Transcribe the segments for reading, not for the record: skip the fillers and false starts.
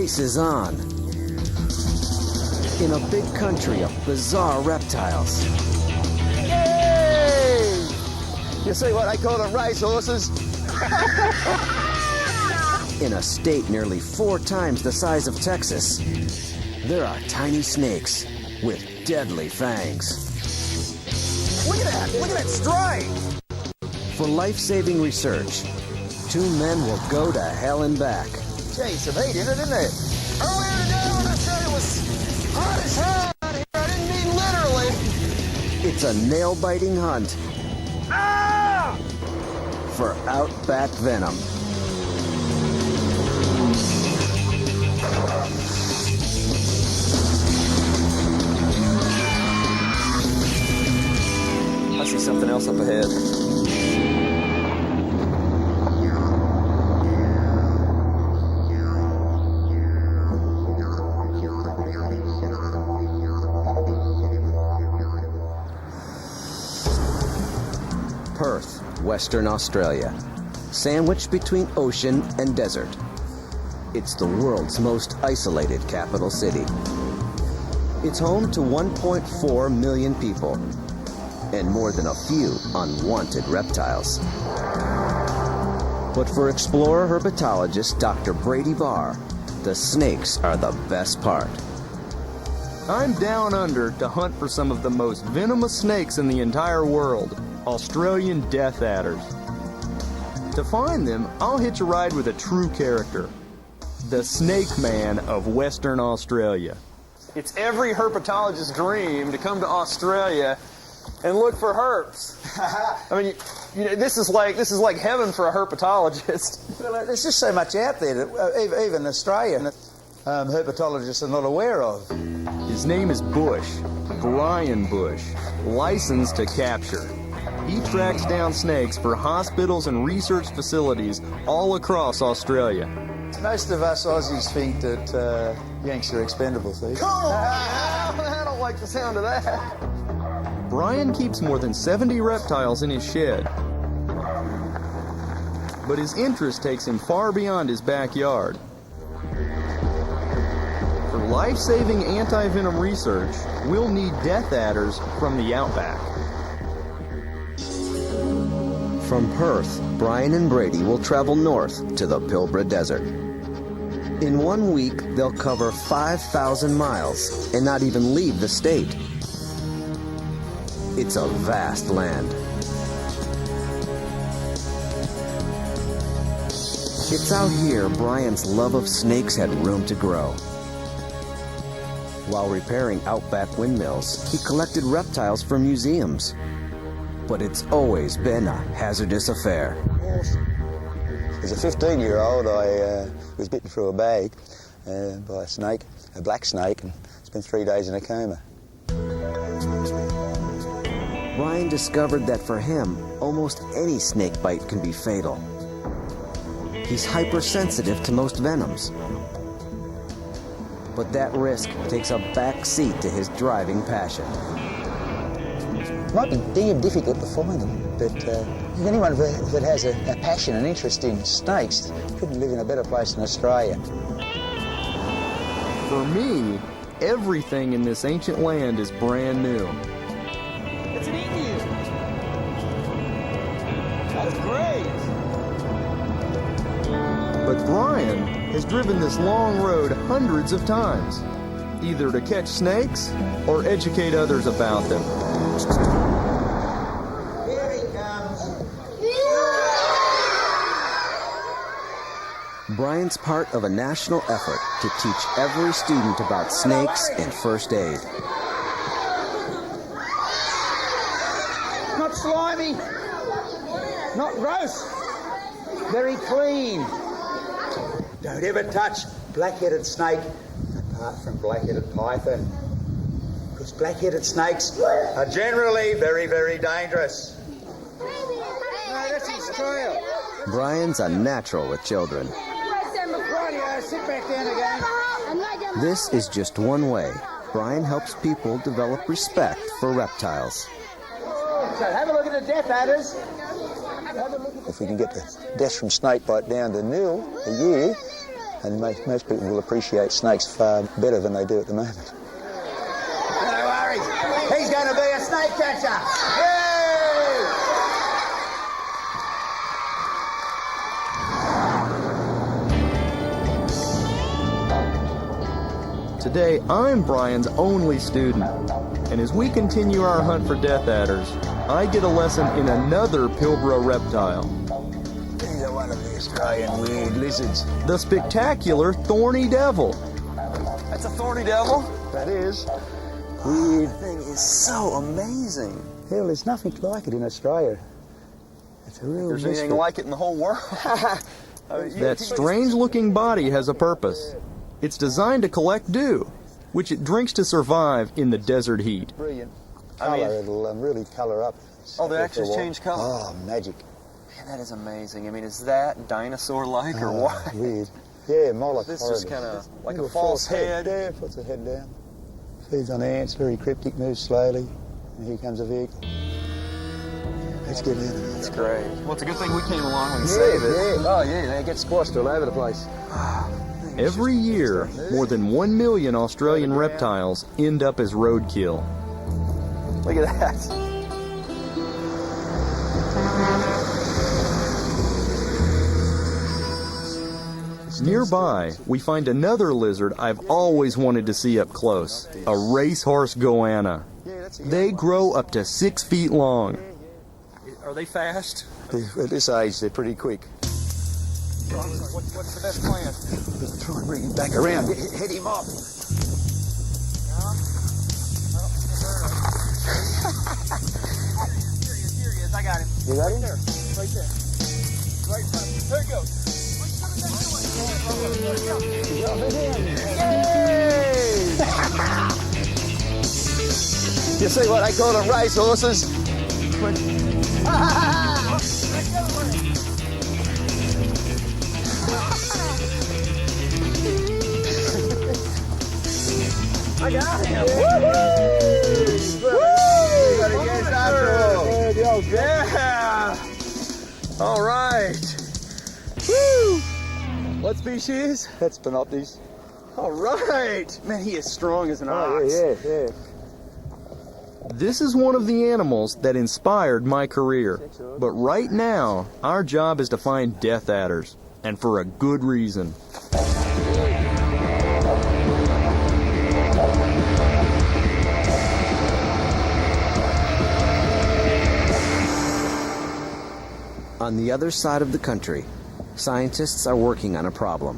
race is on. In a big country of bizarre reptiles. Yay! You see what they call them racehorses? In a state nearly 4 times the size of Texas, there are tiny snakes with deadly fangs. Look at that! Look at that strike! For life-saving research, 2 men will go to hell and back. Gee, some heat in it, isn't it? Earlier today when I said it was hot as hell out here, I didn't mean literally. It's a nail-biting hunt for Outback venom. I see something else up ahead. Perth, Western Australia, sandwiched between ocean and desert. It's the world's most isolated capital city. It's home to 1.4 million people and more than a few unwanted reptiles. But for explorer herpetologist Dr. Brady Barr, the snakes are the best part. I'm down under to hunt for some of the most venomous snakes in the entire world, Australian death adders. To find them, I'll hitch a ride with a true character, the Snake Man of Western Australia. It's every herpetologist's dream to come to Australia and look for herps. I mean, you know, this is like heaven for a herpetologist. Well, there's just so much out there that even Australian herpetologists are not aware of. His name is Bush, Brian Bush, licensed to capture. He tracks down snakes for hospitals and research facilities all across Australia. Most of us Aussies think that Yanks are expendable, see? I don't like the sound of that. Brian keeps more than 70 reptiles in his shed. But his interest takes him far beyond his backyard. For life-saving anti-venom research, we'll need death adders from the Outback. From Perth, Brian and Brady will travel north to the Pilbara Desert. In 1 week, they'll cover 5,000 miles and not even leave the state. It's a vast land. It's out here Brian's love of snakes had room to grow. While repairing Outback windmills, he collected reptiles for museums. But it's always been a hazardous affair. As a 15-year-old, I was bitten through a bag by a snake, a black snake, and spent 3 days in a coma. Brian discovered that for him, almost any snake bite can be fatal. He's hypersensitive to most venoms. But that risk takes a back seat to his driving passion. It might be damn difficult to find them, but anyone that has a passion and interest in snakes couldn't live in a better place than Australia. For me, everything in this ancient land is brand new. It's an emu. That's great. But Brian has driven this long road hundreds of times, either to catch snakes or educate others about them. Here he comes. Brian's part of a national effort to teach every student about snakes and first aid. Not slimy, not gross, very clean. Don't ever touch black-headed snake, apart from black-headed python, because black-headed snakes are generally very, very dangerous. No, that's his trail. Brian's a natural with children. Rightio, sit back down again. This is just one way Brian helps people develop respect for reptiles. So have a look at the death adders. If we can get the deaths from snakebite down to nil a year, And most people will appreciate snakes far better than they do at the moment. No worries. He's going to be a snake catcher. Yay! Today, I'm Brian's only student, and as we continue our hunt for death adders, I get a lesson in another Pilbara reptile. These are one of the Australian weird lizards. The spectacular thorny devil. That's a thorny devil? That is. Weird. That thing is so amazing. Hell, there's nothing like it in Australia. It's a real There's mystery. anything like it in the whole world. That strange-looking body has a purpose. It's designed to collect dew, which it drinks to survive in the desert heat. Brilliant. I mean- Colour, it'll really colour up. Oh, they actually After a while. change colour? Oh, magic. Man, that is amazing. I mean, is that dinosaur-like or what? Weird. Yeah, more like This horrible. is kind of like a Little false head. Yeah, puts the head down. Feeds on ants, very cryptic, moves slowly. And here comes a vehicle. Let's get out of here. It's great. Well, it's a good thing we came along and Yeah, saved it. yeah. Oh, yeah, they get squashed all over the place. Every year, more than 1 million Australian reptiles end up as roadkill. Look at that. Nearby, we find another lizard I've always wanted to see up close, a racehorse goanna. They grow up to 6 feet long. Are they fast? At this age, they're pretty quick. What's the best plan? Let's try and bring him back around. Head him off. Here he is. I got him. You got him? Right there. Right in front of me. There he goes. You see what they call them racehorses? I got him. Yeah. All right. Woo. What species? That's Panoptes. All right. Man, he is strong as an ox. yeah. This is one of the animals that inspired my career. But right now, our job is to find death adders, and for a good reason. On the other side of the country, scientists are working on a problem.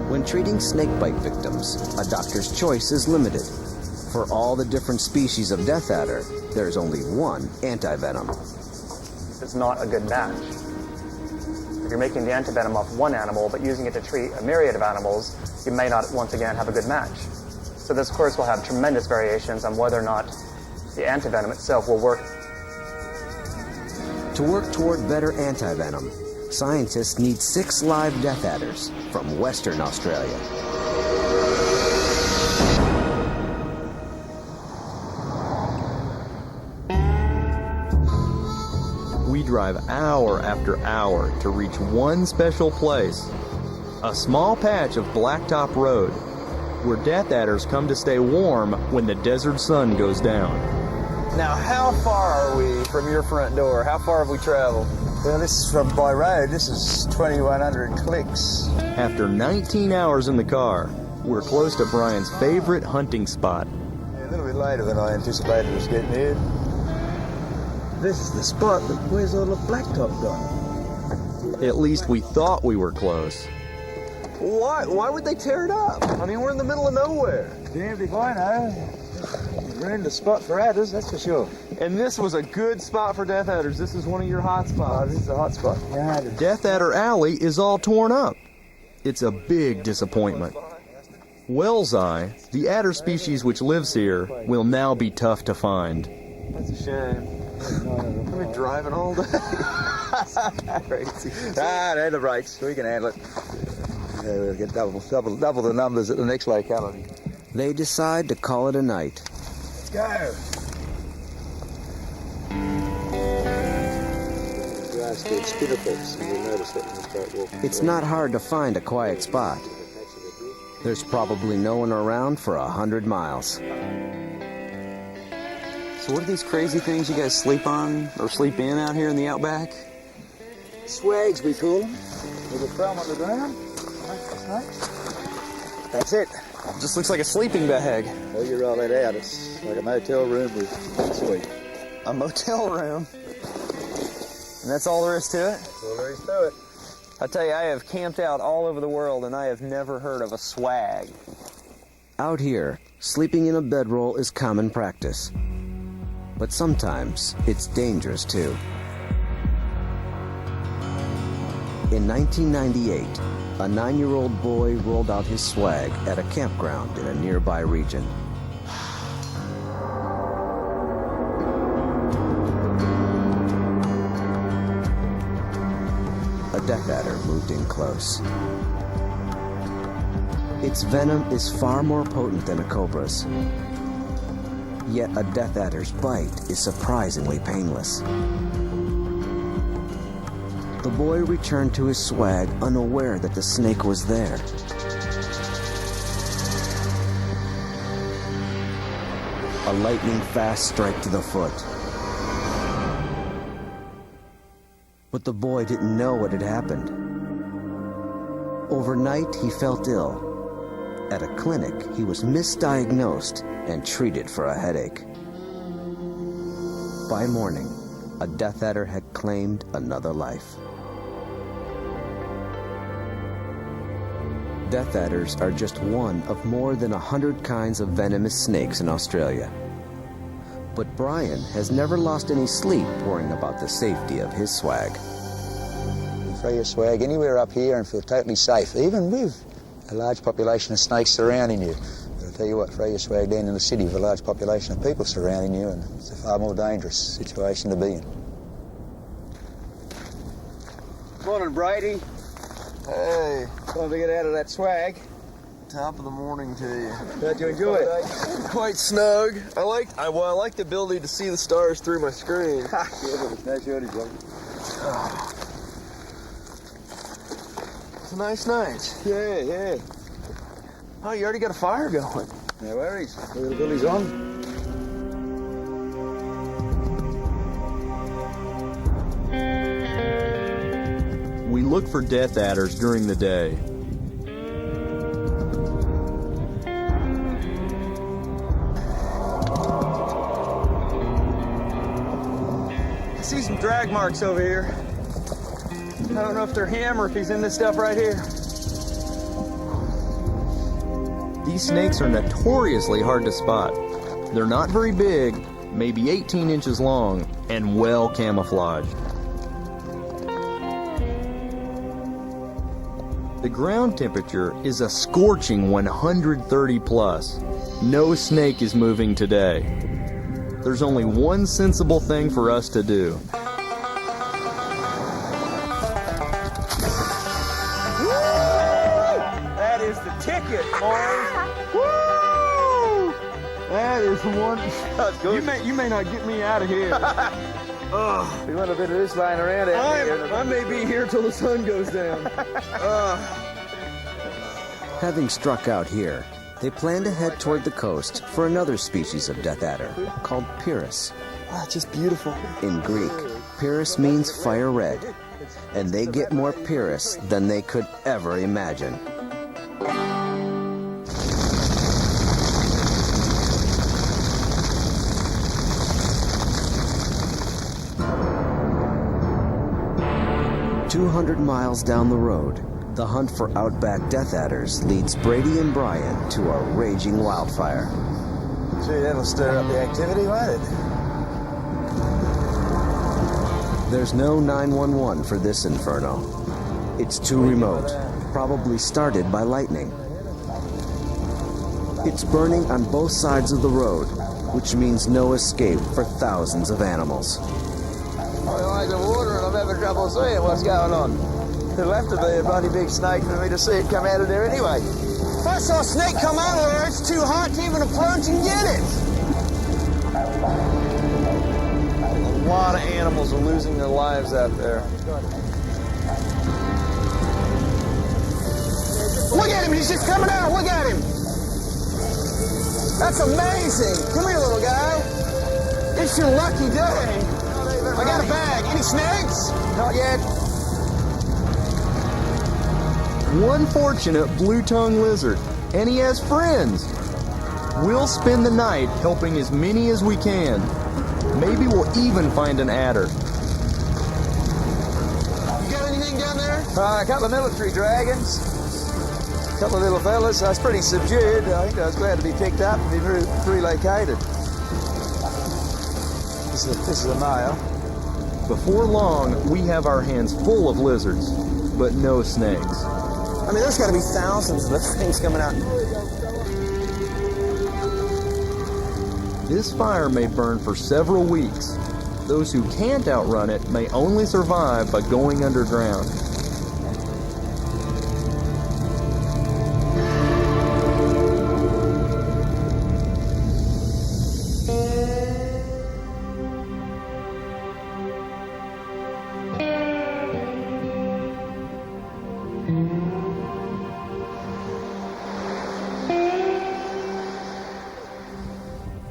When treating snakebite victims, a doctor's choice is limited. For all the different species of death adder, there's only one anti-venom. It's not a good match. If you're making the antivenom off one animal but using it to treat a myriad of animals, you may not once again have a good match. So this course will have tremendous variations on whether or not the antivenom itself will work. To work toward better anti-venom, scientists need 6 live death adders from Western Australia. We drive hour after hour to reach one special place, a small patch of blacktop road, where death adders come to stay warm when the desert sun goes down. Now, how far are we from your front door? How far have we traveled? Well, this is from by road. This is 2,100 clicks. After 19 hours in the car, we're close to Brian's favorite hunting spot. Yeah, a little bit later than I anticipated us getting here. This is the spot, but where's all the blacktop gone? At least we thought we were close. Why? Why would they tear it up? I mean, we're in the middle of nowhere. Damned if I know. We're in the spot for adders, that's for sure. And this was a good spot for death adders. This is one of your hot Oh, spots. this is a hot spot. Yeah, Death Adder Alley is all torn up. It's a big disappointment. Whale's eye, the adder species which lives here, will now be tough to find. That's a shame. I've been driving all day. Crazy. they're the brakes. We can handle it. Yeah, we'll get double the numbers at the next locality. They decide to call it a night. Go. grass called spinifex, and you'll notice that when you start walking. It's not hard to find a quiet spot. There's probably no one around for 100 miles. So what are these crazy things you guys sleep on or sleep in out here in the Outback? Swags, we call them. With a throw them on the ground. That's it. It just looks like a sleeping bag. Well, you roll that out, it's like a motel room with a suite. A motel room. And that's all there is to it? That's all there is to it. I tell you, I have camped out all over the world and I have never heard of a swag. Out here, sleeping in a bedroll is common practice. But sometimes it's dangerous too. In 1998, a 9-year-old boy rolled out his swag at a campground in a nearby region. A death adder moved in close. Its venom is far more potent than a cobra's. Yet a death adder's bite is surprisingly painless. The boy returned to his swag unaware that the snake was there. A lightning-fast strike to the foot. But the boy didn't know what had happened. Overnight, he felt ill. At a clinic, he was misdiagnosed and treated for a headache. By morning, a death adder had claimed another life. Death adders are just one of more than 100 kinds of venomous snakes in Australia. But Brian has never lost any sleep worrying about the safety of his swag. You throw your swag anywhere up here and feel totally safe, even with a large population of snakes surrounding you. But I'll tell you what, throw your swag down in the city with a large population of people surrounding you, and it's a far more dangerous situation to be in. Morning, Brady. Hey, Time to get out of that swag. top of the morning to you. How'd you enjoy it? Quite snug. I like the ability to see the stars through my screen. Yeah, but there's no shortage of them. It's a nice night. Yeah. Oh, you already got a fire going. No worries. The little billy's on. We look for death adders during the day. I see some drag marks over here. I don't know if they're him or if he's in this stuff right here. These snakes are notoriously hard to spot. They're not very big, maybe 18 inches long, and well camouflaged. The ground temperature is a scorching 130 plus. No snake is moving today. There's only one sensible thing for us to do. That is the ticket, boys. Woo! That is one. That's good. You may not get me out of here. We want a bit of this lying around out here. I may be here till the sun goes down. Having struck out here, they plan to head toward the coast for another species of death adder called Pyrrhus. Wow, it's just beautiful. In Greek, Pyrrhus means fire red, and they get more Pyrrhus than they could ever imagine. "200 miles down the road, the hunt for Outback death adders leads Brady and Brian to a raging wildfire. Gee, that'll stir up the activity, won't it? There's no 911 for this inferno. It's too remote, probably started by lightning. It's burning on both sides of the road, which means no escape for thousands of animals. I'm in the water and I'm having trouble seeing what's going on. It'll have to be a bloody big snake for me to see it come out of there anyway. If I saw a snake come out of there, it's too hot to even approach and get it. lot of animals are losing their lives out there. Look at him, he's just coming out. Look at him. That's amazing. Come here, little guy. It's your lucky day. I got a bag. Any snakes? Not yet. One fortunate blue-tongued lizard, and he has friends. We'll spend the night helping as many as we can. Maybe we'll even find an adder. You got anything down there? A couple of military dragons. A couple of little fellas. I was pretty subdued. I think I was glad to be picked up and be relocated. This is a male. Before long, we have our hands full of lizards, but no snakes. I mean, there's got to be thousands of those things coming out. This fire may burn for several weeks. Those who can't outrun it may only survive by going underground.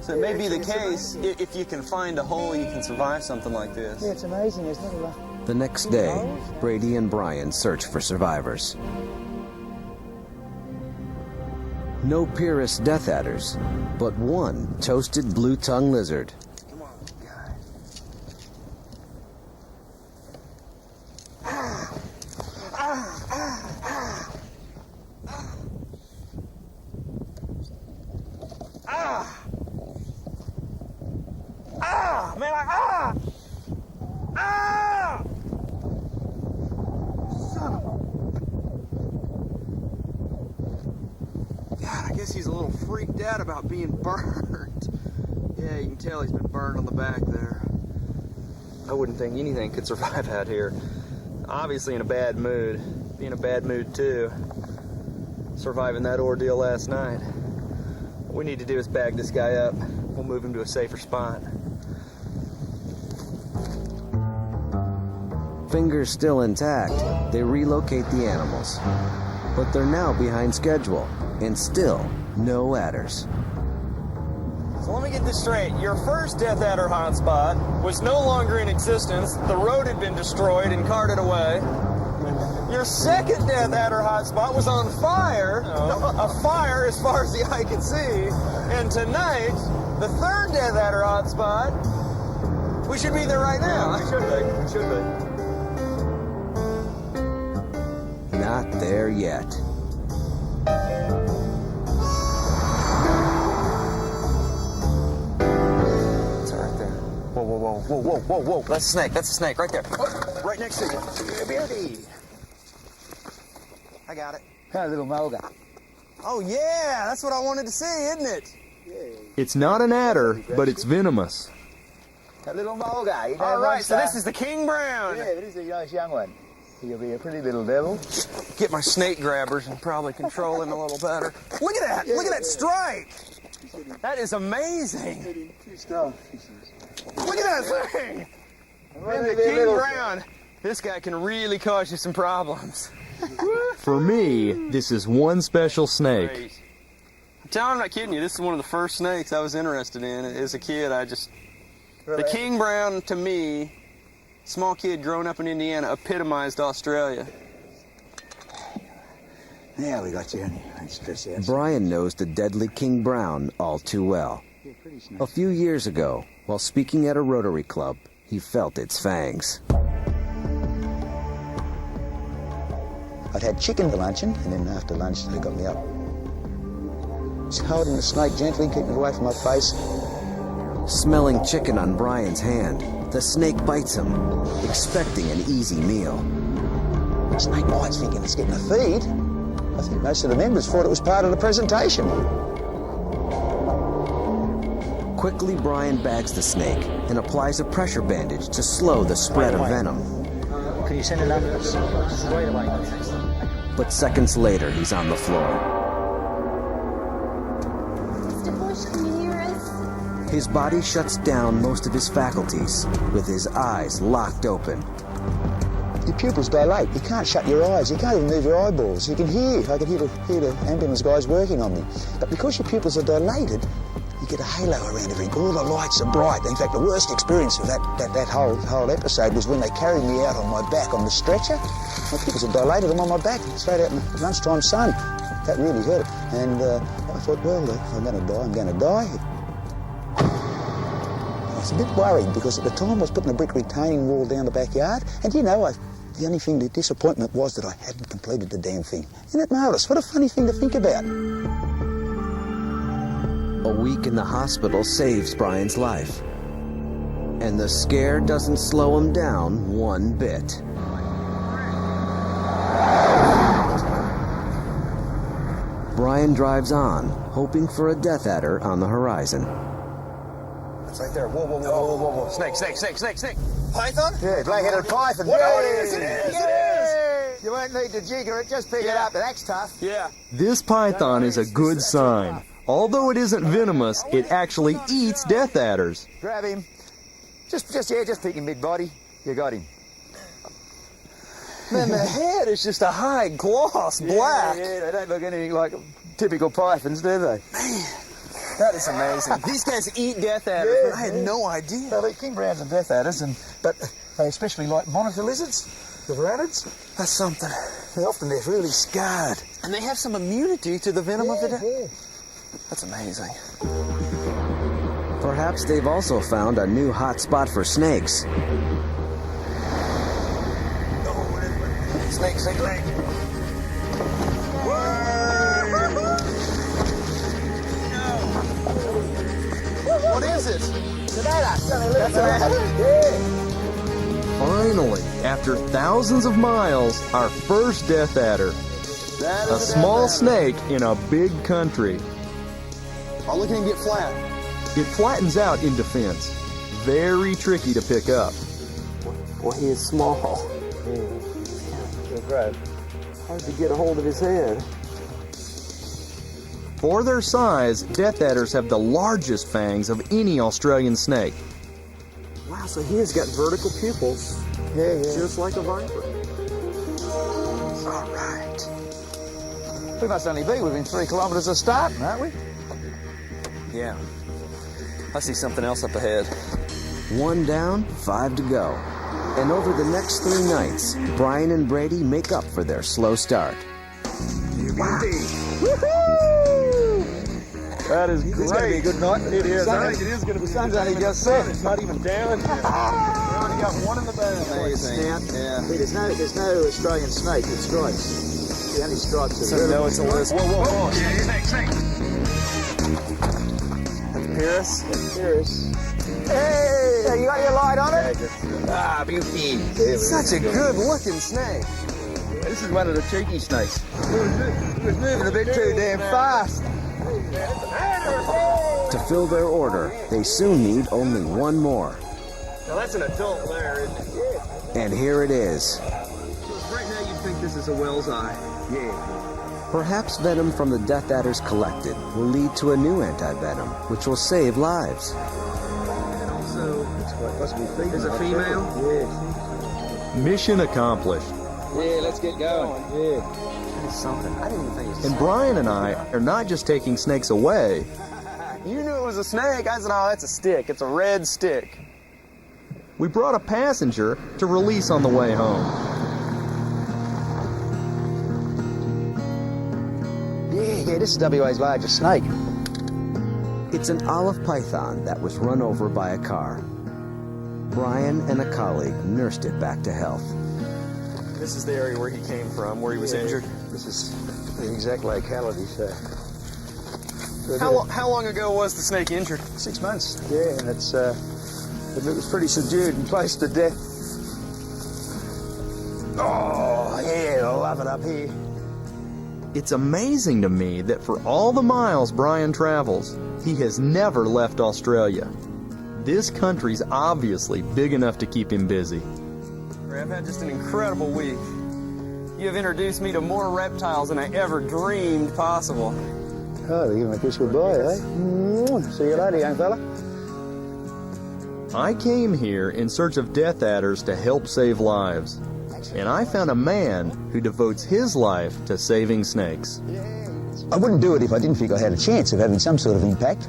So it may be the case, if you can find a hole, you can survive something like this. Yeah, it's amazing, isn't it? The next day, Brady and Brian search for survivors. No Pyrrhus death adders, but one toasted blue-tongued lizard. God, I guess he's a little freaked out about being burned. Yeah, you can tell he's been burned on the back there. I wouldn't think anything could survive out here. Obviously in a bad mood. Be in a bad mood too. Surviving that ordeal last night. What we need to do is bag this guy up. We'll move him to a safer spot. Fingers still intact, they relocate the animals. But they're now behind schedule, and still no adders. So let me get this straight. Your first death adder hotspot was no longer in existence. The road had been destroyed and carted away. Your second death adder hotspot was on fire. A fire as far as the eye could see. And tonight, the third death adder hotspot, we should be there right now. We should be. We should be. Not there yet. It's right there. Whoa, whoa, whoa, whoa, whoa, whoa, whoa. That's a snake. That's a snake right there. Right next to you. Beauty. I got it. A little mulga. Oh, yeah. That's what I wanted to see, isn't it? It's not an adder, but it's venomous. A little mulga. All right, so this is the king brown. Yeah, it is a nice young one. He'll be a pretty little devil. Get my snake grabbers and probably control him a little better. Look at that. Look at that stripe. That is amazing. Look at that thing. And the king brown. This guy can really cause you some problems. For me, this is one special snake. Great. I'm not kidding you. This is one of the first snakes I was interested in. As a kid, the king brown, to me, small kid growing up in Indiana, epitomized Australia. Yeah, we got you. Stress out. Brian knows the deadly king brown all too well. A few years ago, while speaking at a Rotary Club, he felt its fangs. I'd had chicken for luncheon, and then after lunch they got me up. Just holding the snake gently, keeping it away from my face. Smelling chicken on Brian's hand, the snake bites him, expecting an easy meal. The snake bites thinking it's getting a feed. I think most of the members thought it was part of the presentation. Quickly, Brian bags the snake and applies a pressure bandage to slow the spread of venom. Can you send an ambulance? Wait away. But seconds later, he's on the floor. Mr. Bush, can you hear us? His body shuts down most of his faculties, with his eyes locked open. Your pupils dilate. You can't shut your eyes. You can't even move your eyeballs. You can hear. I can hear the ambulance guys working on me. But because your pupils are dilated, you get a halo around everything. All the lights are bright. In fact, the worst experience of that whole episode was when they carried me out on my back on the stretcher. My pupils are dilated. I'm on my back, straight out in the lunchtime sun. That really hurt. And I thought, well, if I'm going to die, I'm going to die. I was a bit worried because at the time I was putting a brick retaining wall down the backyard, and you know, the only thing, the disappointment was that I hadn't completed the damn thing. Isn't it marvellous? What a funny thing to think about. A week in the hospital saves Brian's life. And the scare doesn't slow him down one bit. Brian drives on, hoping for a death adder on the horizon. It's right there. Whoa, whoa, whoa, whoa, whoa, whoa. Snake, snake, snake, snake, snake. Python? Yeah, black-headed python. Whoa, it is. You won't need to jigger it, just pick it up. That's tough. Yeah. This python is a good sign. Although it isn't venomous, it actually eats death adders. Grab him. Just pick him mid-body. You got him. Man, the head is just a high gloss black. Yeah, they don't look anything like typical pythons, do they? Man, that is amazing. These guys eat death adders. Yeah, I had no idea. They eat king browns and death adders, but they especially like monitor lizards, the varanids. That's something. They're really scarred. And they have some immunity to the venom of the death. Yeah. That's amazing. Perhaps they've also found a new hot spot for snakes. Snake, snake, snake. What is it? That's an adder. Yeah. Finally, after thousands of miles, our first death adder. That A is small death adder. snake in a big country. Oh, look at him get flat. It flattens out in defense. Very tricky to pick up. Boy, he is small. Hard to get a hold of his head. For their size, death adders have the largest fangs of any Australian snake. Wow, so he has got vertical pupils. Yeah. Just like a viper. All right. We must only be within 3 kilometres of starting, aren't we? Yeah. I see something else up ahead. 1 down, 5 to go. And over the next 3 nights, Brian and Brady make up for their slow start. That is It's going to be a good night. It is. I think it is going to be. The sun's only just set. It's not even down yet. We already got one in the bag. Amazing. Yeah. There's no Australian snake with stripes. The only stripes are So no, it's a list. Whoa, whoa, whoa. Snake, snake. Paris? Paris. Hey, you got your light on it? Ah, beauty. Such a good looking snake. This is one of the cheeky snakes. It was moving a bit too damn fast. To fill their order, they soon need only 1 more. Now that's an adult there, isn't it? And here it is. Right now you'd think this is a whale's eye. Perhaps venom from the death adders collected will lead to a new anti-venom, which will save lives. And also, Possibly female. There's a female? Yeah. mission accomplished. Yeah, let's get going. Yeah. That's something. I didn't even think it was And Brian and I are not just taking snakes away. You knew it was a snake. I said, oh, that's a stick. It's a red stick. We brought a passenger to release on the way home. Yeah, this is WA's largest snake. It's an olive python that was run over by a car. Brian and a colleague nursed it back to health. This is the area where he came from, where he was injured. This is the exact locality, so. How long ago was the snake injured? 6 months. Yeah, and it was pretty subdued and close to death. Oh, yeah, I love it up here. It's amazing to me that for all the miles Brian travels, he has never left Australia. This country's obviously big enough to keep him busy. I've had just an incredible week. You have introduced me to more reptiles than I ever dreamed possible. Oh, they're giving a kiss goodbye, eh? See you later, young fella. I came here in search of death adders to help save lives. And I found a man who devotes his life to saving snakes. I wouldn't do it if I didn't think I had a chance of having some sort of impact.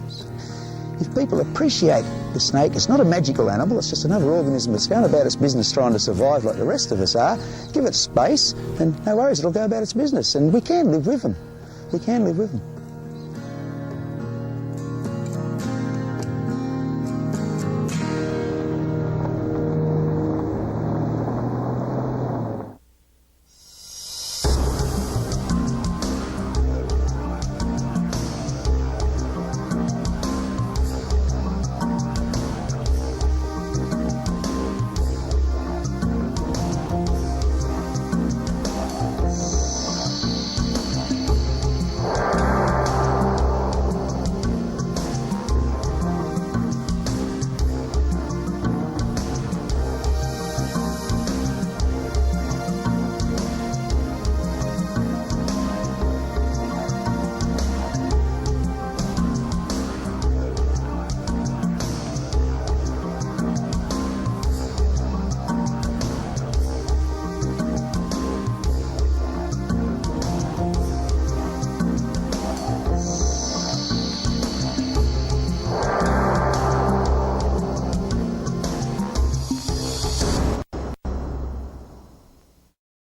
If people appreciate the snake, it's not a magical animal, it's just another organism that's going about its business trying to survive like the rest of us are. Give it space and no worries, it'll go about its business, and we can live with them. We can live with them.